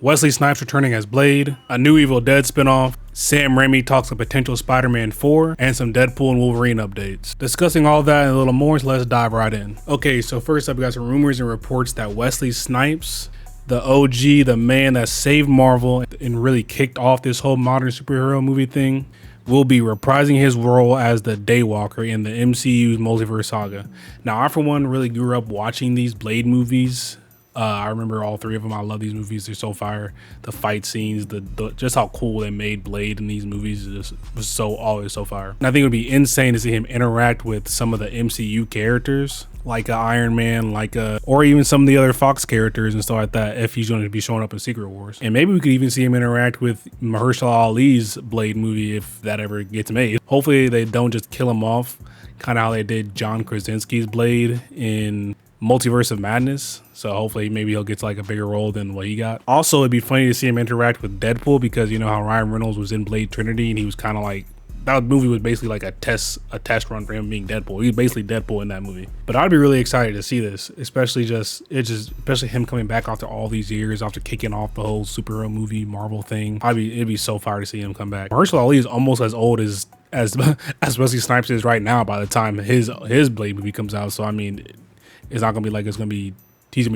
Wesley Snipes returning as Blade, a new Evil Dead spinoff, Sam Raimi talks of potential Spider-Man 4, and some Deadpool and Wolverine updates. Discussing all that and a little more, so let's dive right in. Okay, so first up, we got some rumors and reports that Wesley Snipes, the OG, the man that saved Marvel and really kicked off this whole modern superhero movie thing, will be reprising his role as the Daywalker in the MCU's multiverse saga. Now, I for one really grew up watching these Blade movies. I remember all three of them. I love these movies. They're so fire. The fight scenes, the just how cool they made Blade in these movies was always so fire. And I think it would be insane to see him interact with some of the MCU characters, like Iron Man, or even some of the other Fox characters and stuff like that, if he's going to be showing up in Secret Wars. And maybe we could even see him interact with Mahershala Ali's Blade movie if that ever gets made. Hopefully they don't just kill him off, kind of how they did John Krasinski's Blade in Multiverse of Madness. So hopefully maybe he'll get like a bigger role than what he got. Also, it'd be funny to see him interact with Deadpool, because you know how Ryan Reynolds was in Blade Trinity and he was kind of like, that movie was basically like a test run for him being Deadpool. He was basically Deadpool in that movie. But I'd be really excited to see this, especially him coming back after all these years, after kicking off the whole superhero movie Marvel thing. It'd be so fire to see him come back. Mahershala Ali is almost as old as Wesley Snipes is right now by the time his Blade movie comes out. So I mean, it's not gonna be like he's gonna be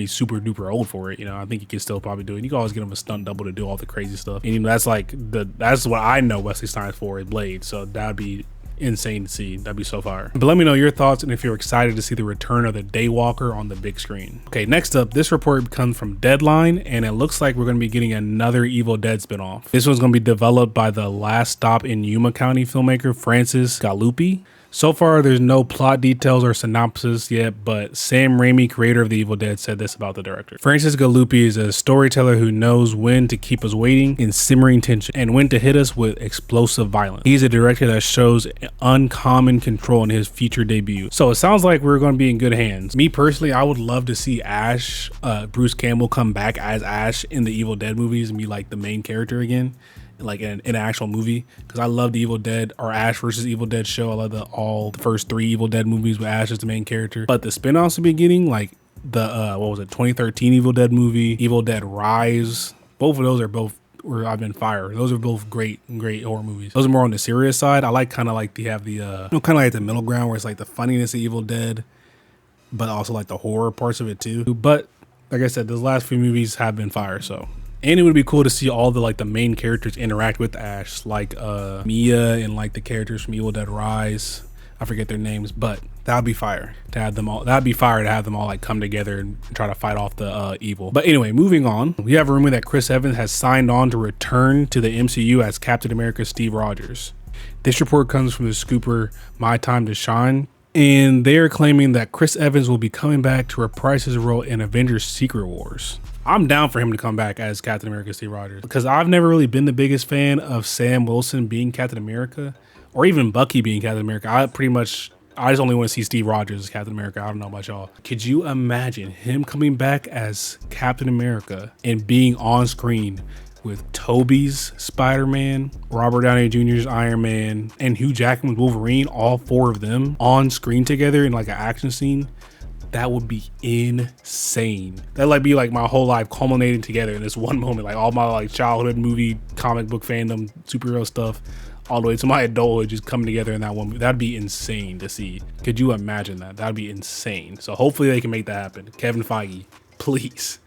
super duper old for it. You know, I think he can still probably do it. You can always get him a stunt double to do all the crazy stuff. And you know, that's what I know Wesley Snipes for, is Blade. So that'd be insane to see. That'd be so fire. But let me know your thoughts and if you're excited to see the return of the Daywalker on the big screen. Okay, next up, this report comes from Deadline, and it looks like we're going to be getting another Evil Dead spinoff. This one's going to be developed by the Last Stop in Yuma County filmmaker Francis Galuppi. So far, there's no plot details or synopsis yet, but Sam Raimi, creator of The Evil Dead, said this about the director. Francis Galuppi is a storyteller who knows when to keep us waiting in simmering tension and when to hit us with explosive violence. He's a director that shows uncommon control in his feature debut. So it sounds like we're going to be in good hands. Me personally, I would love to see Ash, Bruce Campbell, come back as Ash in the Evil Dead movies and be like the main character again, like in an actual movie, because I love the Evil Dead or Ash versus Evil Dead show. I love all the first three Evil Dead movies with Ash as the main character. But the spin-offs will be getting like the 2013 Evil Dead movie, Evil Dead Rise. Both of those I've been fired. Those are both great horror movies. Those are more on the serious side. I like kind of like they have the kind of like the middle ground where it's like the funniness of Evil Dead, but also like the horror parts of it too. But like I said, those last few movies have been fire. So. And it would be cool to see all the main characters interact with Ash, like Mia and like the characters from Evil Dead Rise. I forget their names, but that would be fire to have them all. That'd be fire to have them all like come together and try to fight off the evil. But anyway, moving on. We have a rumor that Chris Evans has signed on to return to the MCU as Captain America Steve Rogers. This report comes from the scooper My Time to Shine, and they are claiming that Chris Evans will be coming back to reprise his role in Avengers Secret Wars. I'm down for him to come back as Captain America Steve Rogers, because I've never really been the biggest fan of Sam Wilson being Captain America, or even Bucky being Captain America. I just only want to see Steve Rogers as Captain America. I don't know about y'all. Could you imagine him coming back as Captain America and being on screen with Tobey's Spider-Man, Robert Downey Jr.'s Iron Man, and Hugh Jackman's Wolverine, all four of them on screen together in like an action scene? That would be insane. That'd like be like my whole life culminating together in this one moment. Like all my like childhood movie, comic book fandom, superhero stuff, all the way to my adulthood just coming together in that one movie. That'd be insane to see. Could you imagine that? That'd be insane. So hopefully they can make that happen. Kevin Feige, please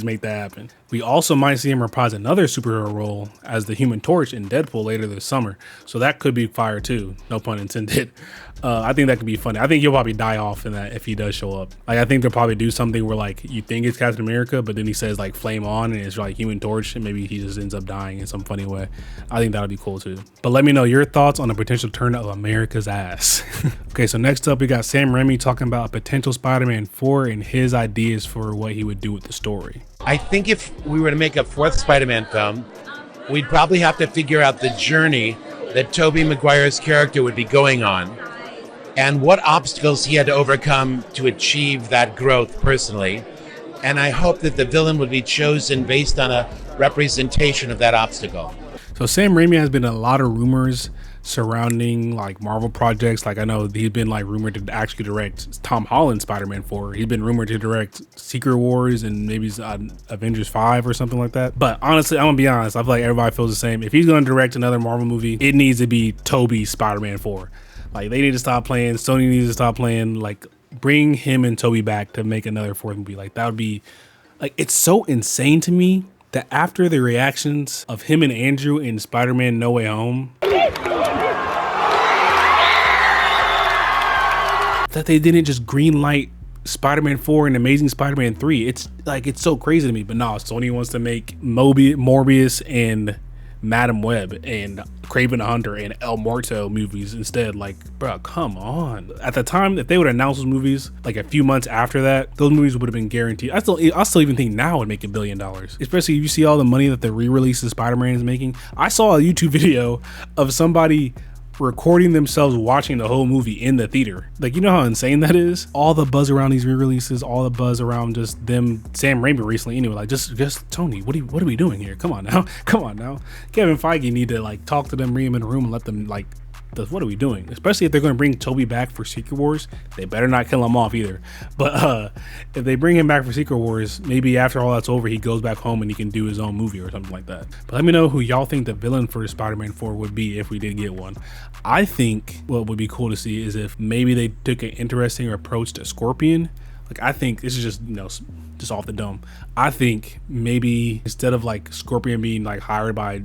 make that happen. We also might see him reprise another superhero role as the Human Torch in Deadpool later this summer. So that could be fire too. No pun intended. I think that could be funny. I think he'll probably die off in that if he does show up. Like I think they'll probably do something where like you think it's Captain America, but then he says like flame on and it's like Human Torch, and maybe he just ends up dying in some funny way. I think that would be cool too. But let me know your thoughts on the potential turn of America's ass. Okay, so next up we got Sam Raimi talking about a potential Spider-Man 4 and his ideas for what he would do with the story. I think if we were to make a fourth Spider-Man film, we'd probably have to figure out the journey that Tobey Maguire's character would be going on and what obstacles he had to overcome to achieve that growth personally. And I hope that the villain would be chosen based on a representation of that obstacle. So Sam Raimi has been a lot of rumors surrounding like Marvel projects. Like I know he's been like rumored to actually direct Tom Holland's Spider-Man 4. He's been rumored to direct Secret Wars and maybe Avengers 5 or something like that. But honestly, I'm gonna be honest, I feel like everybody feels the same. If he's gonna direct another Marvel movie, it needs to be Tobey's Spider-Man 4. Like they need to stop playing, Sony needs to stop playing, like bring him and Tobey back to make another fourth movie. Like that would be, like, it's so insane to me that after the reactions of him and Andrew in Spider-Man No Way Home, that they didn't just green light Spider-Man 4 and Amazing Spider-Man 3. It's like, it's so crazy to me. But no, Sony wants to make Morbius and Madam Web and Kraven the Hunter and El Muerto movies instead. Like, bro, come on. At the time, if they would announce those movies like a few months after that, those movies would have been guaranteed. I still even think now would make $1 billion, especially if you see all the money that the re-release of Spider-Man is making. I saw a YouTube video of somebody recording themselves watching the whole movie in the theater. Like, you know how insane that is? All the buzz around these re-releases, all the buzz around just them, Sam Raimi recently anyway, like just Tony, what are we doing here? Come on now. Kevin Feige need to like talk to them, bring them in the room and let them like, what are we doing? Especially if they're going to bring Tobey back for Secret Wars, they better not kill him off either. But if they bring him back for Secret Wars, maybe after all that's over, he goes back home and he can do his own movie or something like that. But let me know who y'all think the villain for Spider-Man 4 would be if we did get one. I think what would be cool to see is if maybe they took an interesting approach to Scorpion. Like, I think this is just, you know, just off the dome. I think maybe instead of like Scorpion being like hired by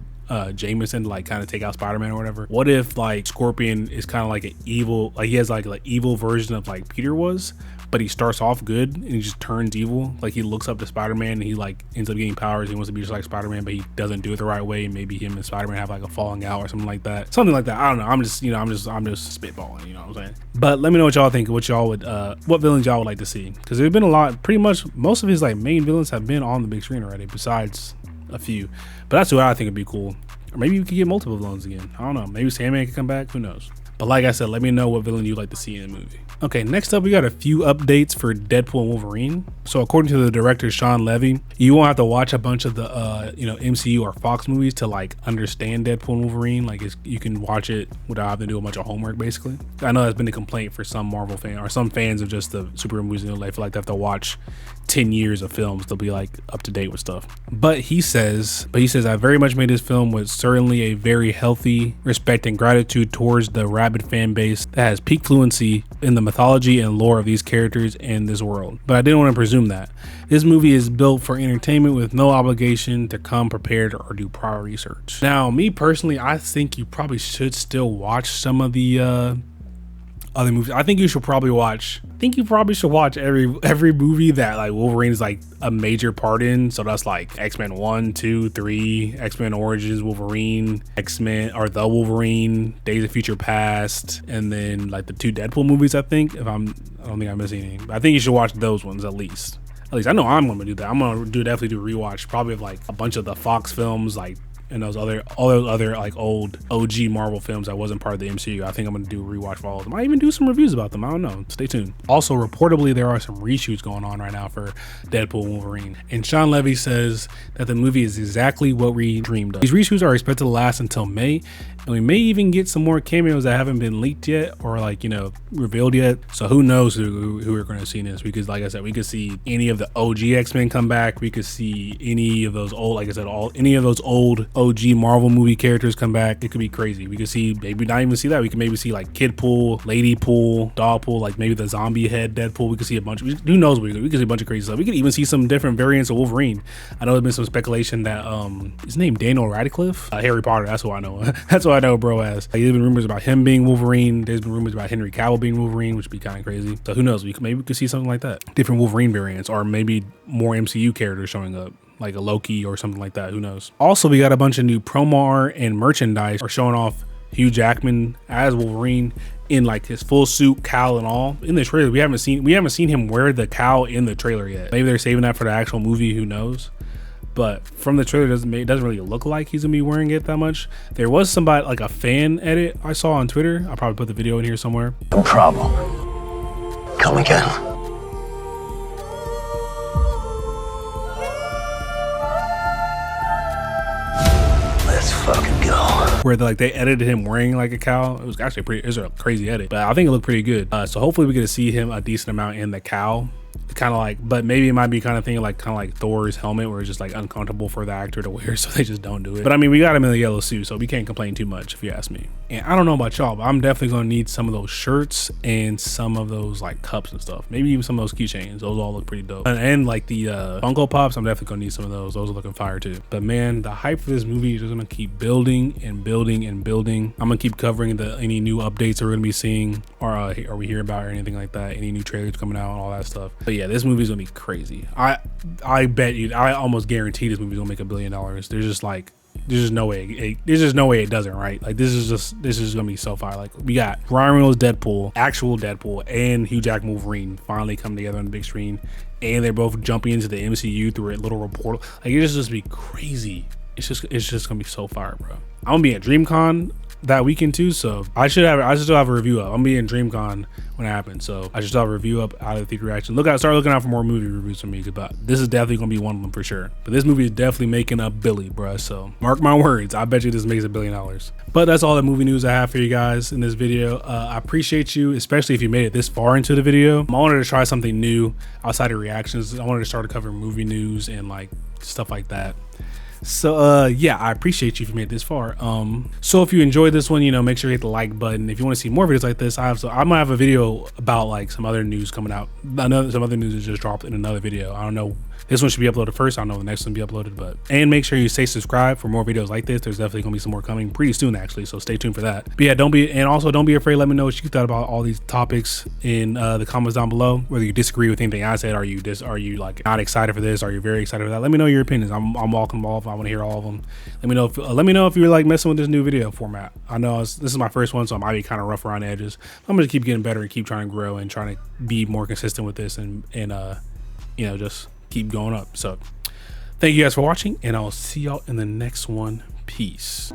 Jameson to like kind of take out Spider-Man or whatever, what if like Scorpion is kind of like an evil, like he has like an evil version of like Peter was, but he starts off good and he just turns evil. Like he looks up to Spider-Man and he like ends up getting powers. He wants to be just like Spider-Man, but he doesn't do it the right way. Maybe him and Spider-Man have like a falling out or something like that. I don't know. I'm just spitballing, you know what I'm saying? But let me know what y'all think, what villains y'all would like to see. Because there's been a lot, pretty much most of his like main villains have been on the big screen already, besides a few. But that's what I think would be cool. Or maybe we could get multiple villains again. I don't know. Maybe Sandman could come back. Who knows? But like I said, let me know what villain you'd like to see in the movie. Okay, next up, we got a few updates for Deadpool and Wolverine. So according to the director, Sean Levy, you won't have to watch a bunch of the, MCU or Fox movies to like understand Deadpool and Wolverine. Like you can watch it without having to do a bunch of homework, basically. I know that's been a complaint for some Marvel fans or some fans of just the superhero movies. They feel like they have to watch 10 years of films to be like up to date with stuff. But he says, I very much made this film with certainly a very healthy respect and gratitude towards the rabid fan base that has peak fluency in the mythology and lore of these characters and this world. But I didn't want to presume that. This movie is built for entertainment with no obligation to come prepared or do prior research. Now, me personally, I think you probably should still watch some of the other movies. I think you should probably watch every movie that like Wolverine is like a major part in. So that's like X-Men 1, 2, 3, X-Men Origins Wolverine, X-Men or The Wolverine, Days of Future Past, and then like the 2 Deadpool movies. I don't think I'm missing anything, but I think you should watch those ones at least. I know I'm gonna do that. I'm gonna definitely do a rewatch probably of like a bunch of the Fox films, like, and all those other like old OG Marvel films that wasn't part of the MCU. I think I'm gonna do a rewatch for all of them. I might even do some reviews about them. I don't know. Stay tuned. Also, reportedly, there are some reshoots going on right now for Deadpool and Wolverine. And Sean Levy says that the movie is exactly what we dreamed of. These reshoots are expected to last until May, and we may even get some more cameos that haven't been leaked yet or like, revealed yet. So who knows who we're gonna see in this? Because like I said, we could see any of the OG X-Men come back. We could see any of those old, like I said, any of those old OG Marvel movie characters come back. It could be crazy. We could see, maybe not even see that. We could maybe see like Kid Pool, Lady Pool, Doll Pool, like maybe the zombie head Deadpool. We could see a bunch of, who knows, we could see a bunch of crazy stuff. We could even see some different variants of Wolverine. I know there's been some speculation that his name Daniel Radcliffe, Harry Potter, that's who I know. That's what I know bro as. Like, there's been rumors about him being Wolverine. There's been rumors about Henry Cavill being Wolverine, which would be kind of crazy. So who knows, maybe we could see something like that. Different Wolverine variants, or maybe more MCU characters showing up, like a Loki or something like that. Who knows? Also, we got a bunch of new promo art and merchandise are showing off Hugh Jackman as Wolverine in like his full suit, cowl and all. In the trailer, we haven't seen him wear the cowl in the trailer yet. Maybe they're saving that for the actual movie. Who knows? But from the trailer, it doesn't really look like he's gonna be wearing it that much. There was somebody, like a fan edit I saw on Twitter. I'll probably put the video in here somewhere. No problem. Come again. Let's fucking go. Where they edited him wearing like a cowl. It was actually it was a crazy edit, but I think it looked pretty good. So hopefully we get to see him a decent amount in the cowl. Kind of like, but maybe it might be kind of thing like Thor's helmet, where it's just like uncomfortable for the actor to wear, so they just don't do it. But I mean, we got him in the yellow suit, so we can't complain too much if you ask me. And I don't know about y'all, but I'm definitely gonna need some of those shirts and some of those like cups and stuff. Maybe even some of those keychains. Those all look pretty dope. And like the Funko Pops, I'm definitely gonna need some of those. Those are looking fire too. But man, the hype for this movie is just gonna keep building and building and building. I'm gonna keep covering any new updates we're gonna be seeing, or we hear about, or anything like that. Any new trailers coming out and all that stuff. But yeah, this movie's gonna be crazy. I bet you, I almost guarantee this movie's gonna make $1 billion. There's just no way it doesn't, right? Like this is gonna be so fire. Like we got Ryan Reynolds Deadpool, actual Deadpool, and Hugh Jackman Wolverine finally come together on the big screen, and they're both jumping into the MCU through a little portal. Like it's just be crazy. It's just gonna be so fire, bro. I'm gonna be at DreamCon that weekend too, so I still have a review up. I'm gonna be in DreamCon when it happens, so I should still have a review up out of the theater reaction. Start looking out for more movie reviews from me, but this is definitely gonna be one of them for sure. But this movie is definitely making up Billy, bruh, so mark my words, I bet you this makes $1 billion. But that's all the movie news I have for you guys in this video. I appreciate you, especially if you made it this far into the video. I wanted to try something new outside of reactions. I wanted to start covering movie news and like stuff like that. So yeah, I appreciate you if you made it this far. So if you enjoyed this one, make sure you hit the like button. If you want to see more videos like this, I'm gonna have a video about like some other news coming out. Some other news is just dropped in another video. I don't know, this one should be uploaded first. I don't know the next one will be uploaded, and make sure you stay subscribed for more videos like this. There's definitely gonna be some more coming pretty soon actually, so stay tuned for that. But yeah, don't be afraid. Let me know what you thought about all these topics in the comments down below. Whether you disagree with anything I said, are you like not excited for this, are you very excited for that? Let me know your opinions. I'm welcome all. I want to hear all of them. Let me know if you're like messing with this new video format. I know this is my first one, so I might be kind of rough around the edges. I'm gonna keep getting better and keep trying to grow and trying to be more consistent with this and just keep going up. So thank you guys for watching, and I'll see y'all in the next one. Peace.